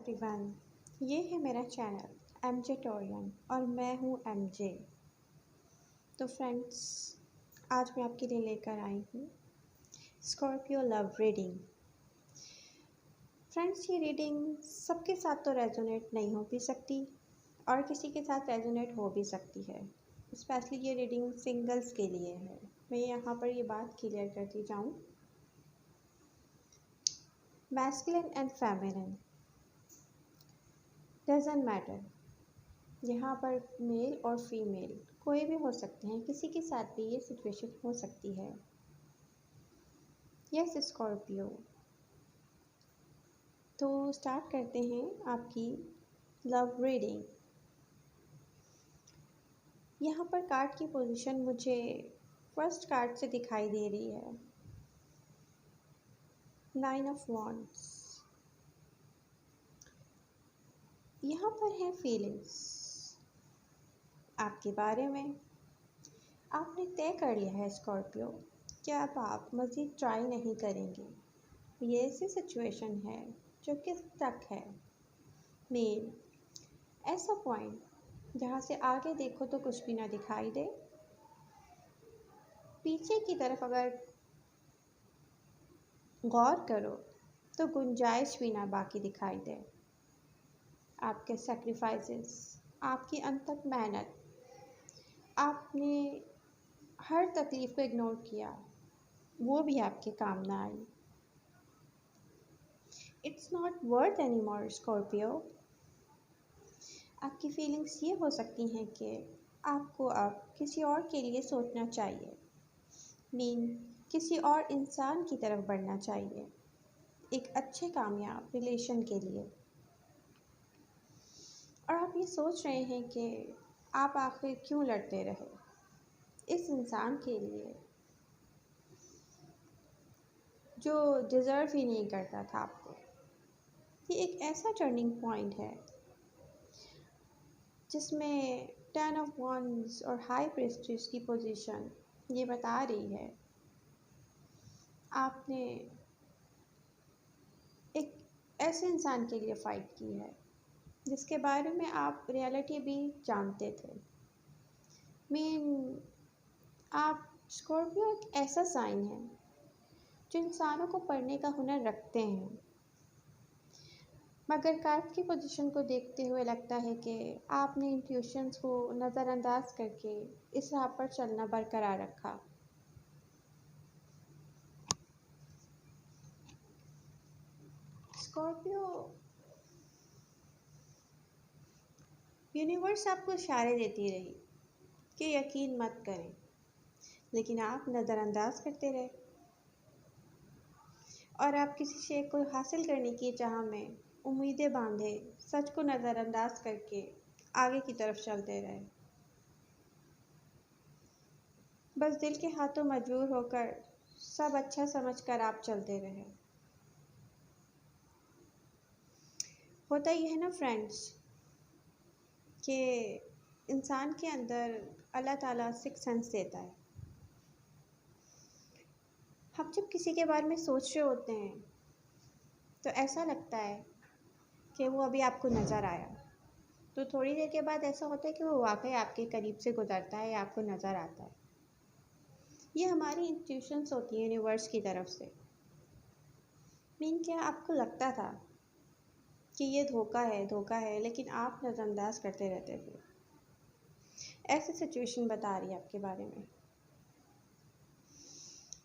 Everyone, ये है मेरा चैनल एम जे टोरियन और मैं हूँ एम जे। तो फ्रेंड्स, आज मैं आपके लिए लेकर आई हूँ स्कॉर्पियो लव रीडिंग। फ्रेंड्स, ये रीडिंग सबके साथ तो रेजोनेट नहीं हो भी सकती और किसी के साथ रेजोनेट हो भी सकती है। स्पेशली ये रीडिंग सिंगल्स के लिए है। मैं यहाँ पर ये बात क्लियर करती जाऊँ। Masculine and feminine doesn't matter. यहाँ पर मेल और फीमेल कोई भी हो सकते हैं, किसी के साथ भी ये सिचुएशन हो सकती है। यस स्कॉर्पियो, तो स्टार्ट करते हैं आपकी लव रीडिंग। यहाँ पर कार्ड की पोजीशन मुझे फर्स्ट कार्ड से दिखाई दे रही है, 9 ऑफ वॉन्ड्स। यहाँ पर है फीलिंग्स आपके बारे में। आपने तय कर लिया है स्कॉर्पियो कि अब आप मज़ीद ट्राई नहीं करेंगे। ये ऐसी सिचुएशन है जो कि स्टक है। मेन ऐसा पॉइंट जहाँ से आगे देखो तो कुछ भी ना दिखाई दे, पीछे की तरफ अगर गौर करो तो गुंजाइश भी ना बाकी दिखाई दे। आपके सेक्रीफाइसेस, आपकी अनथक मेहनत, आपने हर तकलीफ को इग्नोर किया, वो भी आपके काम ना आई। It's not worth any more Scorpio. आपकी फीलिंग्स ये हो सकती हैं कि आपको अब किसी और के लिए सोचना चाहिए, किसी और इंसान की तरफ बढ़ना चाहिए एक अच्छे कामयाब रिलेशन के लिए। और आप ये सोच रहे हैं कि आप आखिर क्यों लड़ते रहे इस इंसान के लिए जो डिज़र्व ही नहीं करता था आपको। ये एक ऐसा टर्निंग पॉइंट है जिसमें 10 ऑफ वॉन्ड्स और हाई प्रीस्टेस की पोजीशन ये बता रही है आपने एक ऐसे इंसान के लिए फ़ाइट की है जिसके बारे में आप रियलिटी भी जानते थे। आप स्कॉर्पियो एक ऐसा साइन है जो इंसानों को पढ़ने का हुनर रखते हैं, मगर कार्ड की पोजीशन को देखते हुए लगता है कि आपने इंट्यूशंस को नज़रअंदाज करके इस राह पर चलना बरकरार रखा। स्कॉर्पियो, यूनिवर्स आपको इशारे देती रही कि यकीन मत करें, लेकिन आप नज़रअंदाज करते रहे और आप किसी शे को हासिल करने की चाह में उम्मीदें बांधे सच को नज़रअंदाज करके आगे की तरफ चलते रहे। बस दिल के हाथों मजबूर होकर सब अच्छा समझकर आप चलते रहे। होता यह है ना फ्रेंड्स कि इंसान के अंदर अल्लाह ताला सिक्स सेंस देता है। हम जब किसी के बारे में सोच रहे होते हैं तो ऐसा लगता है कि वो अभी आपको नज़र आया, तो थोड़ी देर के बाद ऐसा होता है कि वो वाकई आपके करीब से गुजरता है या आपको नज़र आता है। ये हमारी इंट्यूशंस होती हैं यूनिवर्स की तरफ से। क्या आपको लगता था कि ये धोखा है, लेकिन आप नज़रअंदाज करते रहते थे। ऐसी सिचुएशन बता रही है आपके बारे में।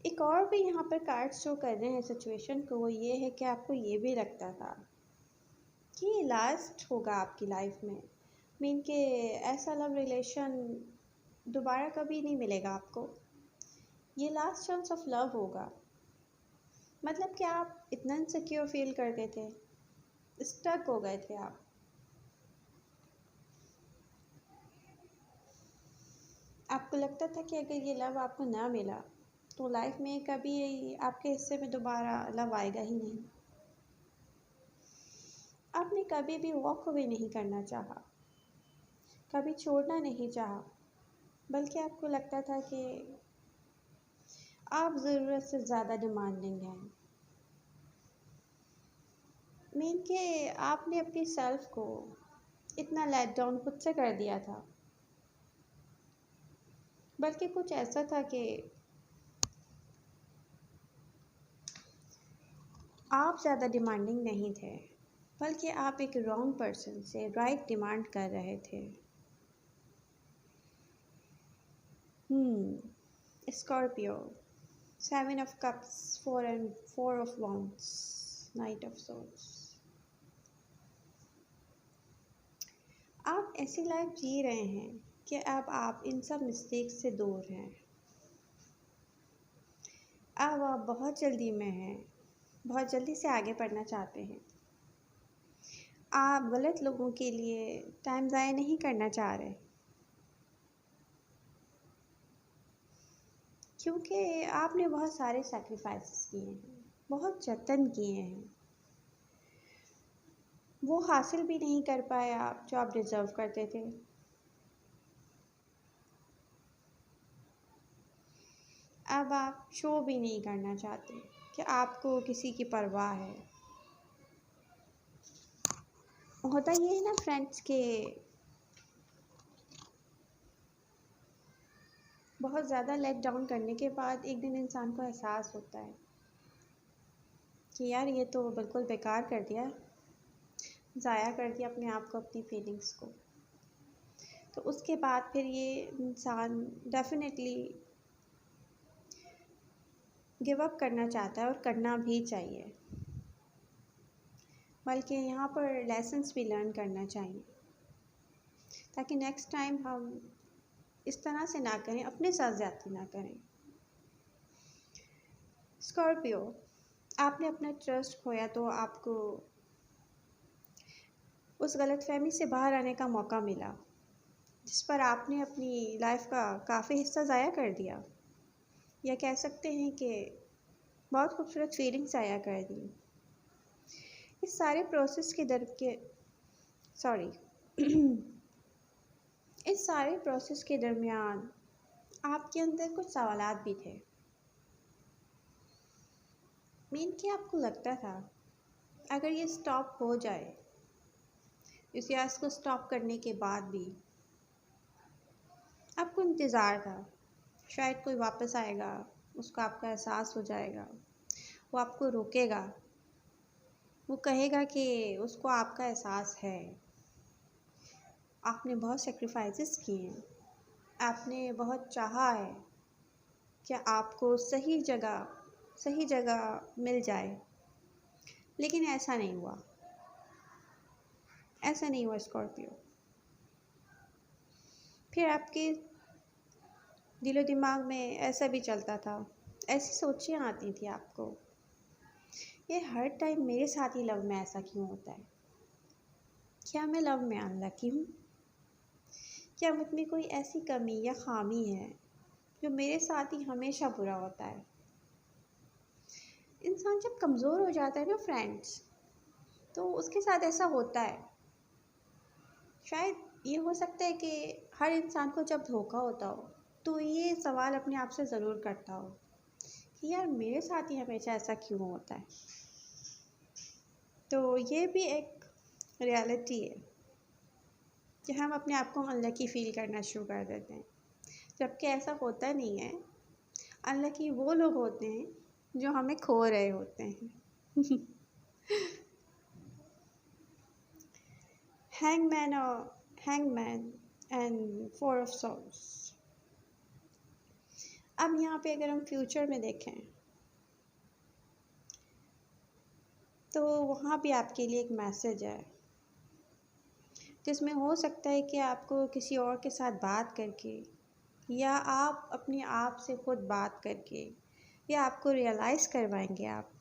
एक और भी यहाँ पर कार्ड शो कर रहे हैं सिचुएशन को, वो ये है कि आपको ये भी लगता था कि ये लास्ट होगा आपकी लाइफ में। कि ऐसा लव रिलेशन दोबारा कभी नहीं मिलेगा आपको। ये लास्ट चांस ऑफ लव होगा। मतलब कि आप इतना इनसिक्योर फील करते थे, स्टक हो गए थे आप। आपको लगता था कि अगर ये लव आपको ना मिला तो लाइफ में कभी आपके हिस्से में दोबारा लव आएगा ही नहीं। आपने कभी भी वॉक अवे नहीं करना चाहा, कभी छोड़ना नहीं चाहा, बल्कि आपको लगता था कि आप ज़रूरत से ज़्यादा डिमांडिंग हैं। मीन के आपने अपनी सेल्फ को इतना लेट डाउन खुद से कर दिया था, बल्कि कुछ ऐसा था कि आप ज़्यादा डिमांडिंग नहीं थे, बल्कि आप एक रॉन्ग पर्सन से राइट डिमांड कर रहे थे। Scorpio, 7 of Cups, 4 of Wands, Knight of Swords। आप ऐसी लाइफ जी रहे हैं कि अब आप इन सब मिस्टेक से दूर हैं। अब आप बहुत जल्दी में हैं, बहुत जल्दी से आगे बढ़ना चाहते हैं। आप गलत लोगों के लिए टाइम ज़ाया नहीं करना चाह रहे, क्योंकि आपने बहुत सारे सैक्रिफाइसेस किए हैं, बहुत जतन किए हैं। वो हासिल भी नहीं कर पाए आप जो आप डिज़र्व करते थे। अब आप शो भी नहीं करना चाहते कि आपको किसी की परवाह है। होता ये है ना फ्रेंड्स के बहुत ज़्यादा लेट डाउन करने के बाद एक दिन इंसान को एहसास होता है कि यार ये तो बिल्कुल बेकार कर दिया, ज़ाया कर दिया अपने आप को, अपनी फीलिंग्स को। तो उसके बाद फिर ये इंसान डेफिनेटली गिव अप करना चाहता है, और करना भी चाहिए, बल्कि यहाँ पर लेसन्स भी लर्न करना चाहिए, ताकि नेक्स्ट टाइम हम इस तरह से ना करें, अपने साथ ज़्यादती ना करें। स्कॉर्पियो, आपने अपना ट्रस्ट खोया तो आपको उस गलतफहमी से बाहर आने का मौका मिला, जिस पर आपने अपनी लाइफ का काफ़ी हिस्सा ज़ाया कर दिया, या कह सकते हैं कि बहुत खूबसूरत फीलिंग्स ज़ाया कर दी। इस सारे प्रोसेस के इस सारे प्रोसेस के दरमियान आपके अंदर कुछ सवालात भी थे। मीन कि आपको लगता था अगर ये स्टॉप हो जाए, इस यास को स्टॉप करने के बाद भी आपको इंतज़ार था, शायद कोई वापस आएगा, उसको आपका एहसास हो जाएगा, वो आपको रोकेगा, वो कहेगा कि उसको आपका एहसास है। आपने बहुत सेक्रीफाइसेस किए हैं, आपने बहुत चाहा है कि आपको सही जगह मिल जाए, लेकिन ऐसा नहीं हुआ, ऐसा नहीं हुआ स्कॉर्पियो। फिर आपके दिलो दिमाग में ऐसा भी चलता था, ऐसी सोचें आती थी आपको, ये हर टाइम मेरे साथ ही लव में ऐसा क्यों होता है? क्या मैं लव में अनलकी हूँ? क्या मुझ में कोई ऐसी कमी या खामी है जो मेरे साथ ही हमेशा बुरा होता है? इंसान जब कमज़ोर हो जाता है ना फ्रेंड्स, तो उसके साथ ऐसा होता है। शायद ये हो सकता है कि हर इंसान को जब धोखा होता हो तो ये सवाल अपने आप से ज़रूर करता हो कि यार मेरे साथ ही हमेशा ऐसा क्यों होता है। तो ये भी एक रियलिटी है कि हम अपने आप को अनलकी फील करना शुरू कर देते हैं, जबकि ऐसा होता नहीं है। अनलकी वो लोग होते हैं जो हमें खो रहे होते हैं। Hangman and 4 of Swords। अब यहाँ पे अगर हम फ्यूचर में देखें तो वहाँ भी आपके लिए एक मैसेज है, जिसमें हो सकता है कि आपको किसी और के साथ बात करके, या आप अपने आप से खुद बात करके, या आपको रियलाइज़ करवाएंगे आप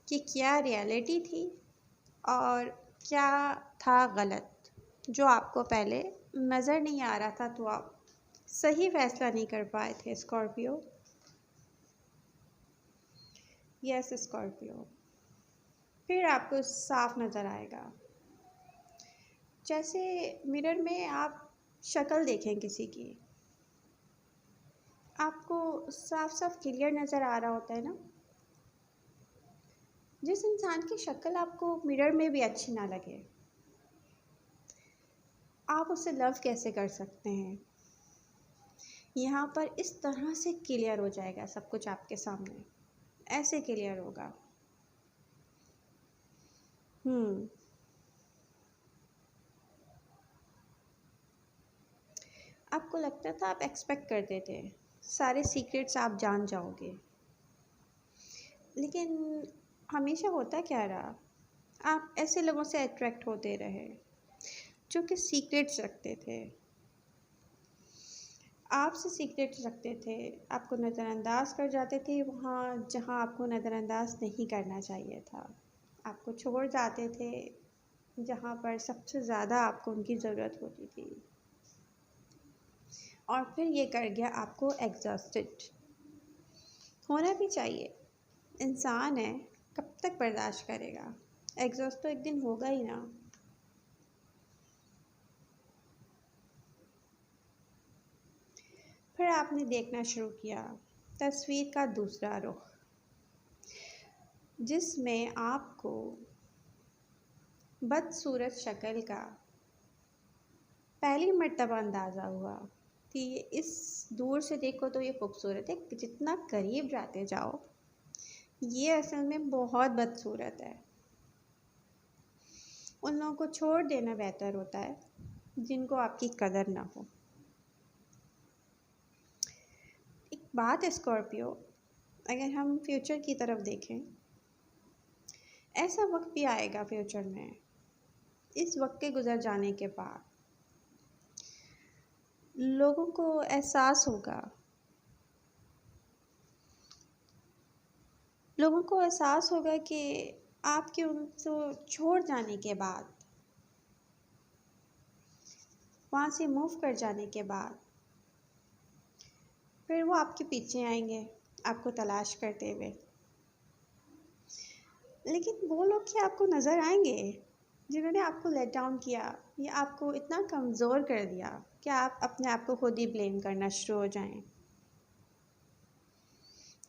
कि क्या रियलिटी थी और क्या था गलत, जो आपको पहले नज़र नहीं आ रहा था, तो आप सही फैसला नहीं कर पाए थे स्कॉर्पियो। यस स्कॉर्पियो, फिर आपको साफ नज़र आएगा, जैसे मिरर में आप शक्ल देखें किसी की, आपको साफ साफ क्लियर नज़र आ रहा होता है ना, जिस इंसान की शक्ल आपको मिरर में भी अच्छी ना लगे, आप उससे लव कैसे कर सकते हैं? यहाँ पर इस तरह से क्लियर हो जाएगा सब कुछ आपके सामने, ऐसे क्लियर होगा। हम्म आपको लगता था, आप एक्सपेक्ट करते थे सारे सीक्रेट्स आप जान जाओगे, लेकिन हमेशा होता क्या रहा, आप ऐसे लोगों से अट्रैक्ट होते रहे जो कि सीक्रेट्स रखते थे, आपसे सीक्रेट्स रखते थे, आपको नज़रअंदाज कर जाते थे वहाँ जहाँ आपको नज़रअंदाज नहीं करना चाहिए था, आपको छोड़ जाते थे जहाँ पर सबसे ज़्यादा आपको उनकी ज़रूरत होती थी, और फिर ये कर गया आपको एग्जॉस्टेड। होना भी चाहिए, इंसान है, कब तक बर्दाश्त करेगा, एग्जॉस्ट तो एक दिन होगा ही ना। फिर आपने देखना शुरू किया तस्वीर का दूसरा रुख, जिसमें आपको बदसूरत शक्ल का पहली मर्तबा अंदाज़ा हुआ कि ये इस दूर से देखो तो ये खूबसूरत है, जितना करीब जाते जाओ ये असल में बहुत बदसूरत है। उन लोगों को छोड़ देना बेहतर होता है जिनको आपकी कदर ना हो। एक बात है स्कॉर्पियो, अगर हम फ्यूचर की तरफ देखें, ऐसा वक्त भी आएगा फ्यूचर में, इस वक्त के गुजर जाने के बाद लोगों को एहसास होगा, लोगों को एहसास होगा कि आपके उनको छोड़ जाने के बाद, वहाँ से मूव कर जाने के बाद, फिर वो आपके पीछे आएंगे आपको तलाश करते हुए, लेकिन वो लोग क्या आपको नज़र आएंगे जिन्होंने आपको लेट डाउन किया या आपको इतना कमज़ोर कर दिया कि आप अपने आप को खुद ही ब्लेम करना शुरू हो जाएं?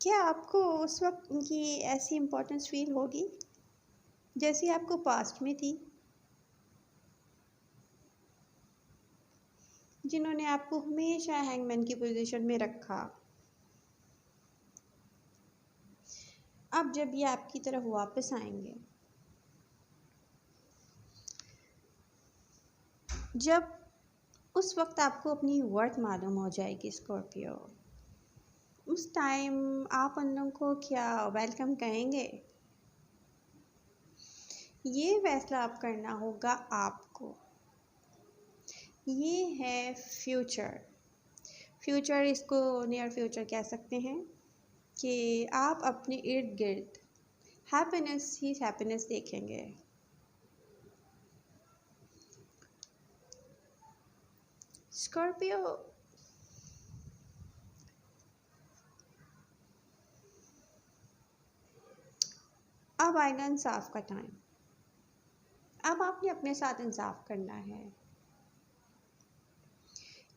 क्या आपको उस वक्त उनकी ऐसी इम्पोर्टेंस फील होगी जैसी आपको पास्ट में थी, जिन्होंने आपको हमेशा हैंगमैन की पोजीशन में रखा? अब जब ये आपकी तरफ वापस आएंगे, जब उस वक्त आपको अपनी वर्थ मालूम हो जाएगी स्कॉर्पियो, उस टाइम आप उन लोगों को क्या वेलकम कहेंगे? ये फैसला आप करना होगा आपको। ये है फ्यूचर, फ्यूचर इसको नियर फ्यूचर कह सकते हैं कि आप अपने इर्द गिर्द हैप्पीनेस ही हैप्पीनेस देखेंगे। स्कॉर्पियो, अब आएगा इंसाफ का टाइम, अब आपने अपने साथ इंसाफ करना है।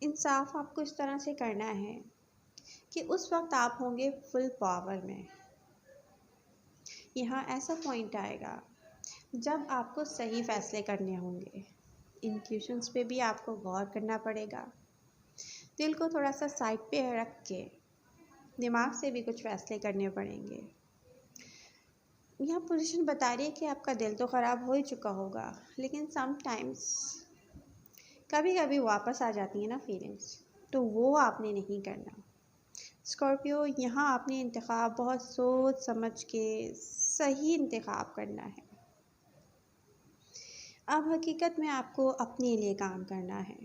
इंसाफ आपको इस तरह से करना है कि उस वक्त आप होंगे फुल पावर में। यहाँ ऐसा पॉइंट आएगा जब आपको सही फैसले करने होंगे, इंट्यूशंस पे भी आपको गौर करना पड़ेगा, दिल को थोड़ा सा साइड पे रख के दिमाग से भी कुछ फैसले करने पड़ेंगे। यह पोजीशन बता रही है कि आपका दिल तो ख़राब हो ही चुका होगा, लेकिन समटाइम्स कभी कभी वापस आ जाती है ना फीलिंग्स, तो वो आपने नहीं करना। स्कॉर्पियो, यहाँ आपने इंतखाब बहुत सोच समझ के सही इंतखाब करना है। अब हकीकत में आपको अपने लिए काम करना है,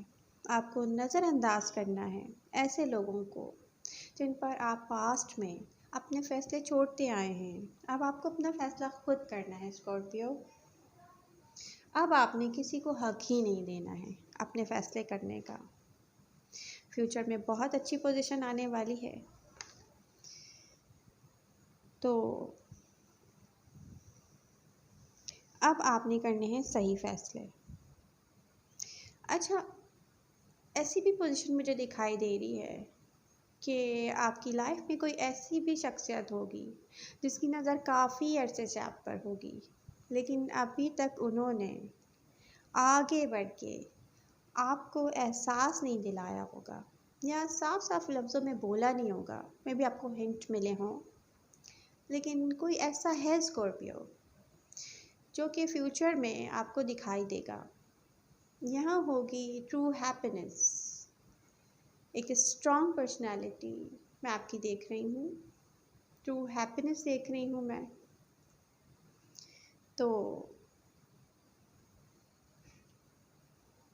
आपको नज़रअंदाज करना है ऐसे लोगों को जिन पर आप पास्ट में अपने फ़ैसले छोड़ते आए हैं। अब आपको अपना फ़ैसला खुद करना है स्कॉर्पियो। अब आपने किसी को हक ही नहीं देना है अपने फ़ैसले करने का। फ्यूचर में बहुत अच्छी पोजीशन आने वाली है, तो अब आपने करने हैं सही फ़ैसले। अच्छा, ऐसी भी पोजीशन मुझे दिखाई दे रही है कि आपकी लाइफ में कोई ऐसी भी शख्सियत होगी जिसकी नज़र काफ़ी अरसे से आप पर होगी, लेकिन अभी तक उन्होंने आगे बढ़ के आपको एहसास नहीं दिलाया होगा या साफ साफ लफ्ज़ों में बोला नहीं होगा, मे बी आपको हिंट मिले हों। लेकिन कोई ऐसा है स्कॉर्पियो जो कि फ्यूचर में आपको दिखाई देगा। यहाँ होगी ट्रू हैप्पीनेस, एक स्ट्रॉन्ग पर्सनालिटी मैं आपकी देख रही हूँ, ट्रू हैप्पीनेस देख रही हूँ मैं। तो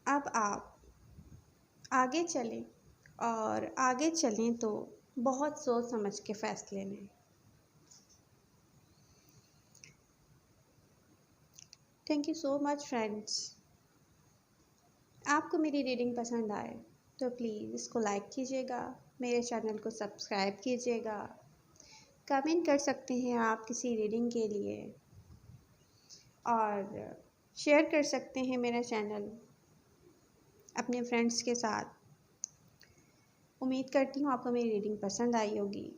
अब आप आगे चलें, और आगे चलें तो बहुत सोच समझ के फ़ैसले लें। Thank you so much friends. आपको मेरी रीडिंग पसंद आए तो प्लीज़ इसको लाइक कीजिएगा, मेरे चैनल को सब्सक्राइब कीजिएगा, कमेंट कर सकते हैं आप किसी रीडिंग के लिए, और शेयर कर सकते हैं मेरा चैनल अपने फ्रेंड्स के साथ। उम्मीद करती हूँ आपको मेरी रीडिंग पसंद आई होगी।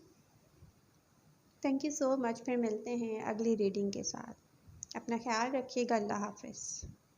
Thank you so much. फिर मिलते हैं अगली रीडिंग के साथ। अपना ख्याल रखिएगा। अल्लाह हाफ़िज़।